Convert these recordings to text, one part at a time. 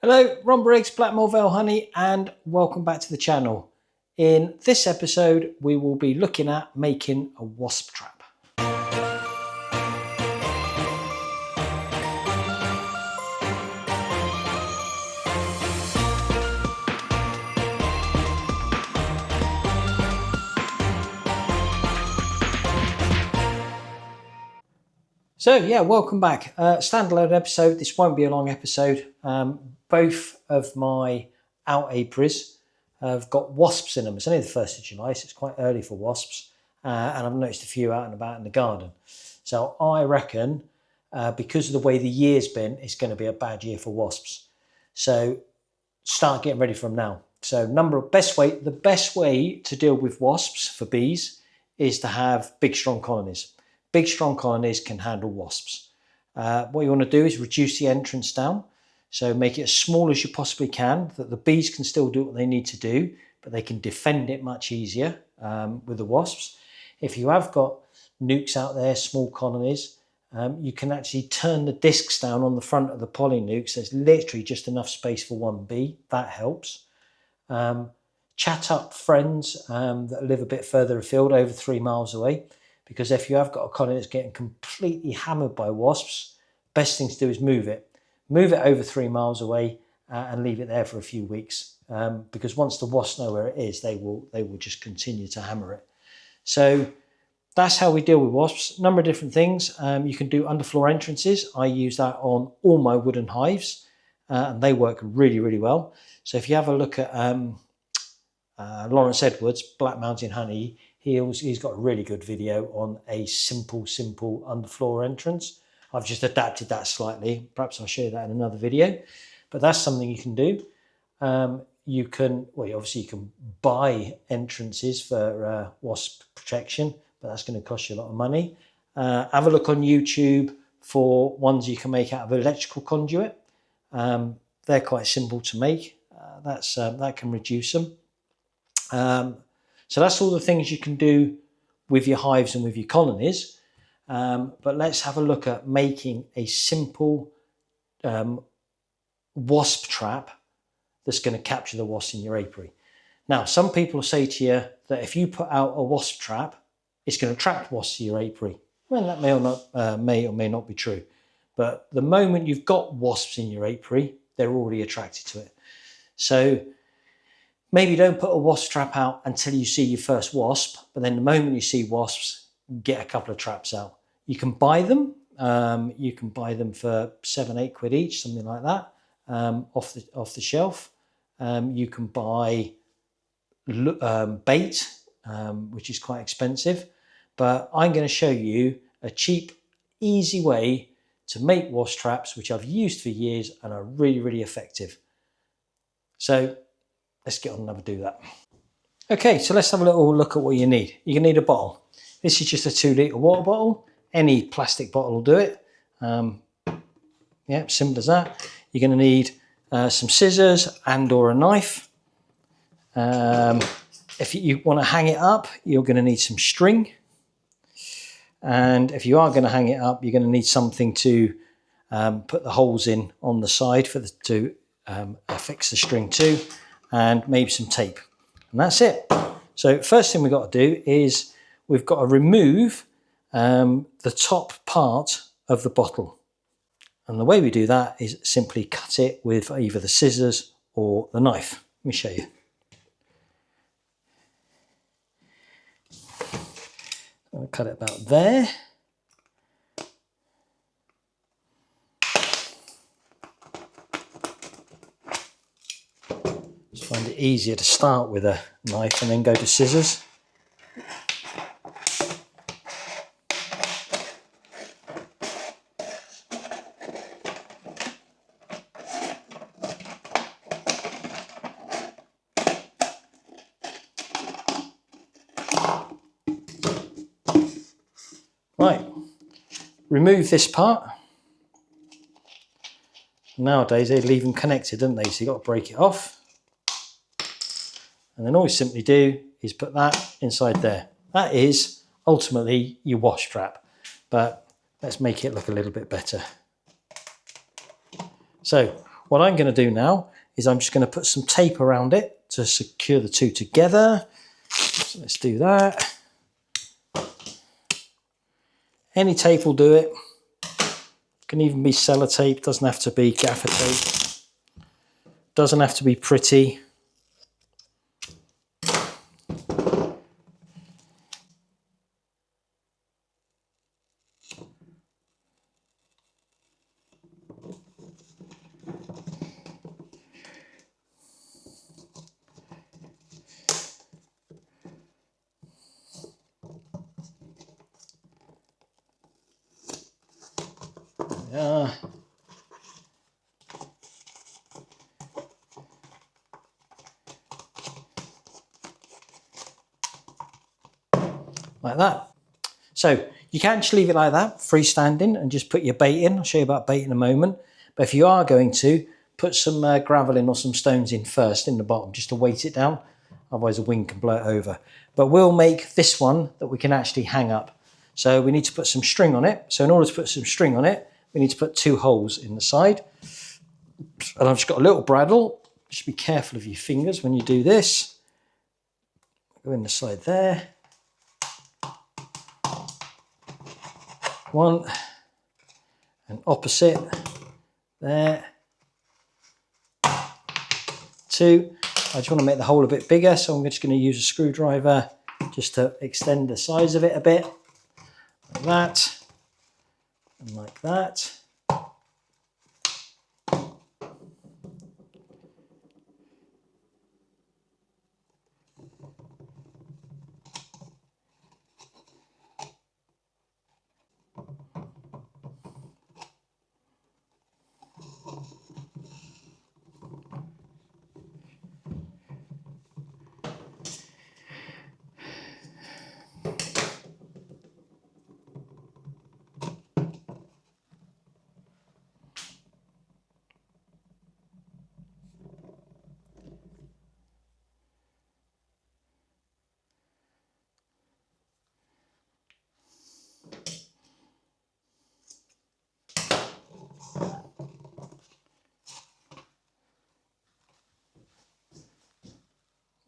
Hello, Ron Briggs, Blackmore, Vale Honey, and welcome back to the channel. In this episode, we will be looking at making a wasp trap. So yeah, welcome back. Standalone episode. This won't be a long episode. Both of my out apiaries have got wasps in them. It's only the 1st of July, so it's quite early for wasps. And I've noticed a few out and about in the garden. So I reckon, because of the way the year's been, it's going to be a bad year for wasps. So start getting ready for them now. So the best way to deal with wasps for bees is to have big, strong colonies. Big, strong colonies can handle wasps. What you want to do is reduce the entrance down. So make it as small as you possibly can, that the bees can still do what they need to do, but they can defend it much easier with the wasps. If you have got nukes out there, small colonies, you can actually turn the discs down on the front of the poly nukes. There's literally just enough space for one bee. That helps. Chat up friends that live a bit further afield, over 3 miles away. Because if you have got a colony that's getting completely hammered by wasps, best thing to do is move it. Move it over 3 miles away and leave it there for a few weeks. Because once the wasps know where it is, they will just continue to hammer it. So that's how we deal with wasps. A number of different things. You can do underfloor entrances. I use that on all my wooden hives, and they work really, really well. So if you have a look at Lawrence Edwards, Black Mountain Honey, he's got a really good video on a simple underfloor entrance. I've just adapted that slightly. Perhaps I'll show you that in another video. But that's something you can do. You can buy entrances for wasp protection, but that's going to cost you a lot of money. Have a look on YouTube for ones you can make out of electrical conduit. They're quite simple to make. That can reduce them. So that's all the things you can do with your hives and with your colonies. But let's have a look at making a simple wasp trap that's going to capture the wasps in your apiary. Now, some people say to you that if you put out a wasp trap, it's going to attract wasps to your apiary. Well, that may or may not be true. But the moment you've got wasps in your apiary, they're already attracted to it. So maybe don't put a wasp trap out until you see your first wasp, but then the moment you see wasps, get a couple of traps out. You can buy them. You can buy them for 7-8 quid each, something like that, off the shelf. You can buy bait, which is quite expensive, but I'm going to show you a cheap, easy way to make wasp traps, which I've used for years and are really, really effective. So let's get on and have a do that. Okay, so let's have a little look at what you need. You're going to need a bottle. This is just a 2-litre water bottle. Any plastic bottle will do it. Yeah, simple as that. You're going to need some scissors and or a knife. If you want to hang it up, you're going to need some string. And if you are going to hang it up, you're going to need something to put the holes in on the side to affix the string to, and maybe some tape. And that's it. So first thing we've got to do is we've got to remove the top part of the bottle. And the way we do that is simply cut it with either the scissors or the knife. Let me show you. I'm going to cut it about there. Just find it easier to start with a knife and then go to scissors. Right, remove this part. Nowadays they leave them connected, don't they? So you've got to break it off. And then all you simply do is put that inside there. That is ultimately your wasp trap, but let's make it look a little bit better. So What I'm going to do now is I'm just going to put some tape around it to secure the two together. So let's do that. Any tape will do it. Can even be sellotape, doesn't have to be gaffer tape. Doesn't have to be pretty. Yeah. Like that. So you can just leave it like that, freestanding, and just put your bait in. I'll show you about bait in a moment. But if you are going to, put some gravel in or some stones in first in the bottom, just to weight it down. Otherwise the wind can blow it over. But we'll make this one that we can actually hang up. So we need to put some string on it. So in order to put some string on it, we need to put 2 holes in the side. And I've just got a little bradle. Just be careful of your fingers when you do this. Go in the side there. 1 and opposite there. 2. I just want to make the hole a bit bigger, so I'm just going to use a screwdriver just to extend the size of it a bit, like that and like that.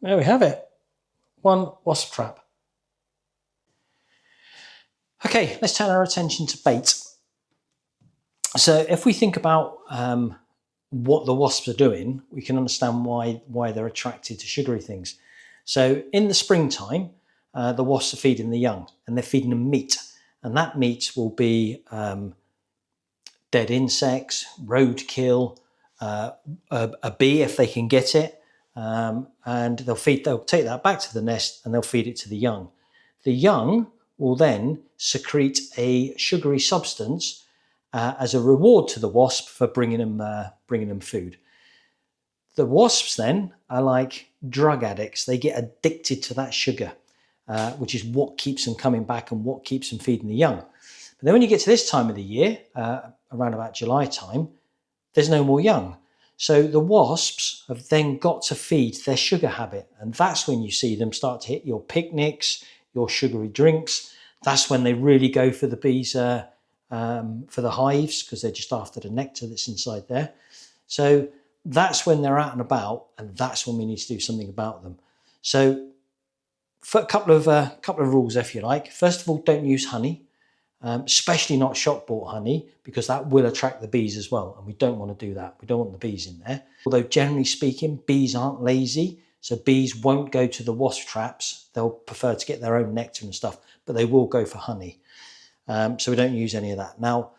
There we have it. 1 wasp trap. Okay, let's turn our attention to bait. So if we think about what the wasps are doing, we can understand why they're attracted to sugary things. So in the springtime, the wasps are feeding the young, and they're feeding them meat. And that meat will be dead insects, roadkill, a bee if they can get it, and they'll take that back to the nest and they'll feed it to the young. The young will then secrete a sugary substance as a reward to the wasp for bringing them food. The wasps then are like drug addicts. They get addicted to that sugar, which is what keeps them coming back and what keeps them feeding the young. But then when you get to this time of the year, around about July time, there's no more young. So the wasps have then got to feed their sugar habit. And that's when you see them start to hit your picnics, your sugary drinks. That's when they really go for the bees, for the hives, because they're just after the nectar that's inside there. So that's when they're out and about, and that's when we need to do something about them. So for a couple of rules, if you like. First of all, don't use honey. Especially not shop-bought honey, because that will attract the bees as well, and we don't want to do that. We don't want the bees in there. Although generally speaking, bees aren't lazy, so bees won't go to the wasp traps. They'll prefer to get their own nectar and stuff, but they will go for honey. So we don't use any of that. Now,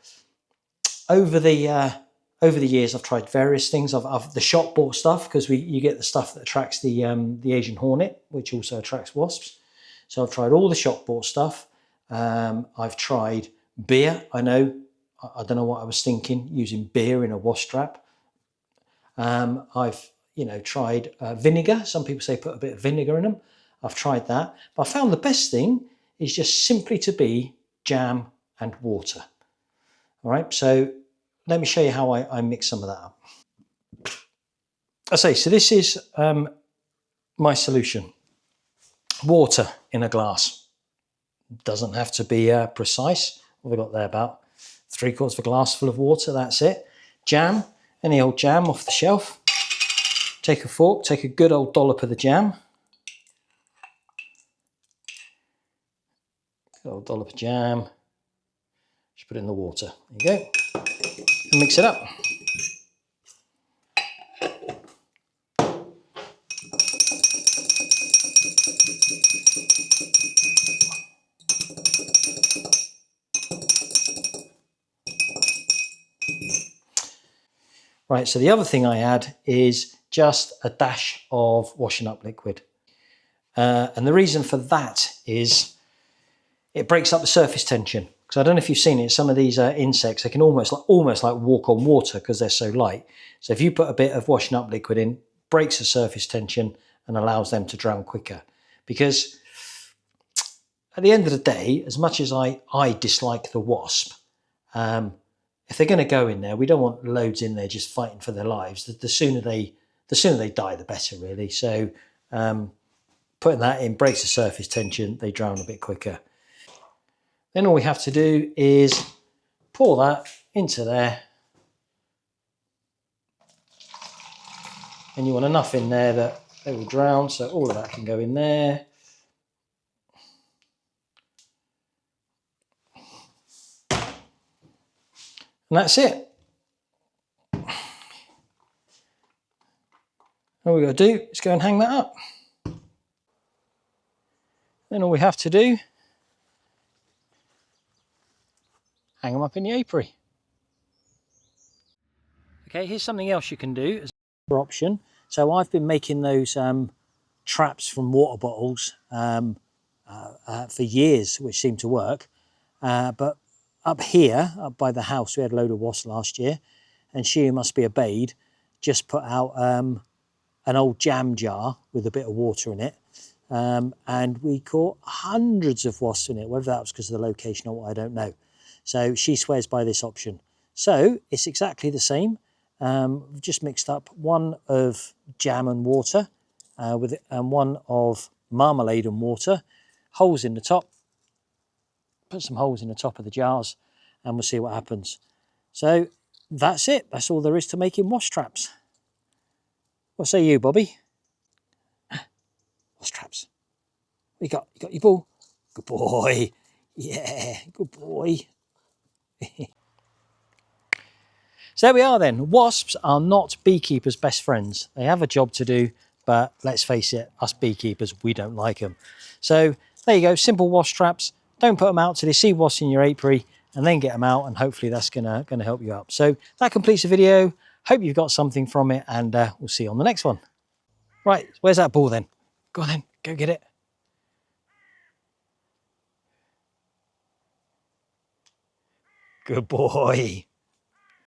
over the years, I've tried various things. I've the shop-bought stuff, because you get the stuff that attracts the Asian hornet, which also attracts wasps. So I've tried all the shop-bought stuff. I've tried beer. I don't know what I was thinking, using beer in a wasp trap. I've tried vinegar. Some people say put a bit of vinegar in them. I've tried that. But I found the best thing is just simply to be jam and water. All right, so let me show you how I mix some of that up. So this is my solution. Water in a glass. Doesn't have to be precise. What have I got there? About 3/4 of a glass full of water. That's it. Jam. any old jam off the shelf. Take a fork, take a good old dollop of the jam. Good old dollop of jam. Just put it in the water. There you go. And mix it up. Right, so the other thing I add is just a dash of washing up liquid. And the reason for that is it breaks up the surface tension. Because I don't know if you've seen it, some of these insects, they can almost like walk on water because they're so light. So if you put a bit of washing up liquid in, breaks the surface tension and allows them to drown quicker. Because at the end of the day, as much as I dislike the wasp, if they're going to go in there, we don't want loads in there just fighting for their lives. The sooner they die, the better, really. So putting that in breaks the surface tension. They drown a bit quicker. Then all we have to do is pour that into there, and you want enough in there that they will drown. So all of that can go in there. And that's it. All we've got to do is go and hang that up. Then all we have to do, hang them up in the apiary. Okay, here's something else you can do as another option. So I've been making those traps from water bottles for years, which seem to work. But up here, up by the house, we had a load of wasps last year, and she who must be obeyed just put out an old jam jar with a bit of water in it. And we caught hundreds of wasps in it. Whether that was because of the location or what, I don't know. So she swears by this option. So it's exactly the same. We've just mixed up one of jam and water with it, and one of marmalade and water. Holes in the top. Put some holes in the top of the jars, and we'll see what happens. So that's it. That's all there is to making wasp traps. What say you, Bobby? Wasp traps. You got your ball? Good boy. Yeah, good boy. So there we are then. Wasps are not beekeepers' best friends. They have a job to do, but let's face it, us beekeepers, we don't like them. So there you go, simple wasp traps. Don't put them out till you see wasps in your apiary, and then get them out, and hopefully that's gonna help you out. So that completes the video. Hope you've got something from it, and we'll see you on the next one. Right, where's that ball then? Go on then, go get it. Good boy.